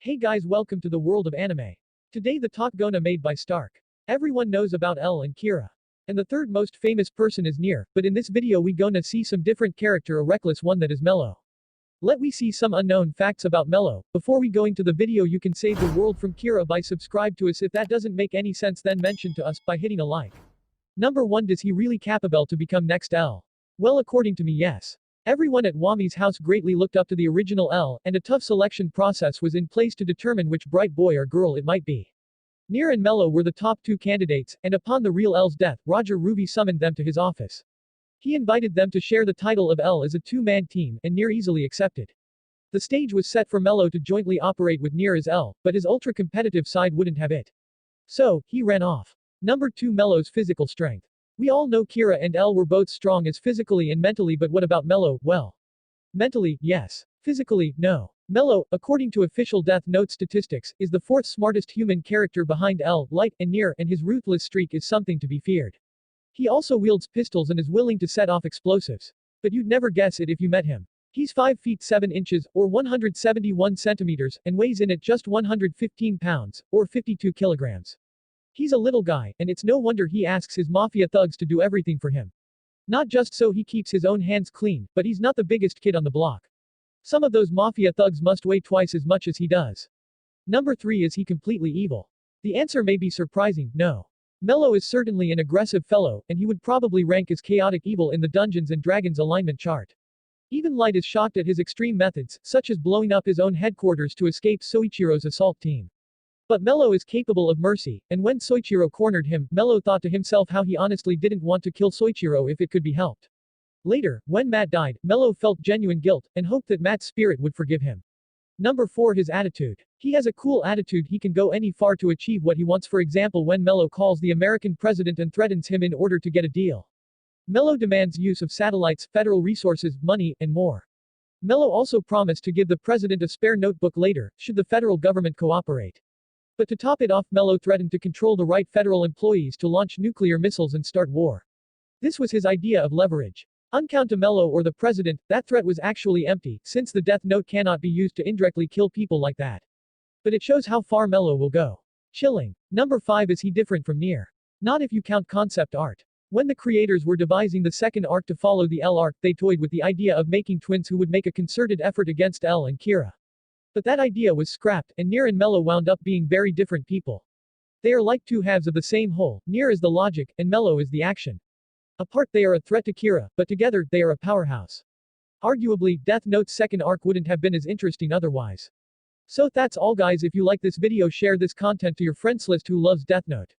Hey guys, welcome to the world of anime. Today the talk gonna made by Stark. Everyone knows about L and Kira. And the third most famous person is Nier, but in this video we gonna see some different character, a reckless one that is Mello. Let we see some unknown facts about Mello. Before we go into the video, you can save the world from Kira by subscribe to us. If that doesn't make any sense, then mention to us by hitting a like. Number 1, does he really capable to become next L? Well, according to me, yes. Everyone at Wami's house greatly looked up to the original L, and a tough selection process was in place to determine which bright boy or girl it might be. Nier and Mello were the top 2 candidates, and upon the real L's death, Roger Ruby summoned them to his office. He invited them to share the title of L as a 2-man team, and Nier easily accepted. The stage was set for Mello to jointly operate with Nier as L, but his ultra-competitive side wouldn't have it. So, he ran off. Number 2, Mello's physical strength. We all know Kira and L were both strong as physically and mentally, but what about Mello? Well, mentally, yes. Physically, no. Mello, according to official Death Note statistics, is the 4th smartest human character behind L, Light, and Nier, and his ruthless streak is something to be feared. He also wields pistols and is willing to set off explosives. But you'd never guess it if you met him. He's 5 feet 7 inches, or 171 centimeters, and weighs in at just 115 pounds, or 52 kilograms. He's a little guy, and it's no wonder he asks his mafia thugs to do everything for him. Not just so he keeps his own hands clean, but he's not the biggest kid on the block. Some of those mafia thugs must weigh twice as much as he does. Number 3, is he completely evil? The answer may be surprising, no. Mello is certainly an aggressive fellow, and he would probably rank as chaotic evil in the Dungeons and Dragons alignment chart. Even Light is shocked at his extreme methods, such as blowing up his own headquarters to escape Soichiro's assault team. But Mello is capable of mercy, and when Soichiro cornered him, Mello thought to himself how he honestly didn't want to kill Soichiro if it could be helped. Later, when Matt died, Mello felt genuine guilt, and hoped that Matt's spirit would forgive him. Number 4, his attitude. He has a cool attitude. He can go any far to achieve what he wants. For example, when Mello calls the American president and threatens him in order to get a deal. Mello demands use of satellites, federal resources, money, and more. Mello also promised to give the president a spare notebook later, should the federal government cooperate. But to top it off, Mello threatened to control the right federal employees to launch nuclear missiles and start war. This was his idea of leverage. Uncount to Mello or the president, that threat was actually empty, since the Death Note cannot be used to indirectly kill people like that. But it shows how far Mello will go. Chilling. Number 5, is he different from Nier? Not if you count concept art. When the creators were devising the second arc to follow the L arc, they toyed with the idea of making twins who would make a concerted effort against L and Kira. But that idea was scrapped, and Nier and Mello wound up being very different people. They are like 2 halves of the same whole. Nier is the logic, and Mello is the action. Apart, they are a threat to Kira, but together, they are a powerhouse. Arguably, Death Note's second arc wouldn't have been as interesting otherwise. So that's all guys. If you like this video, share this content to your friends list who loves Death Note.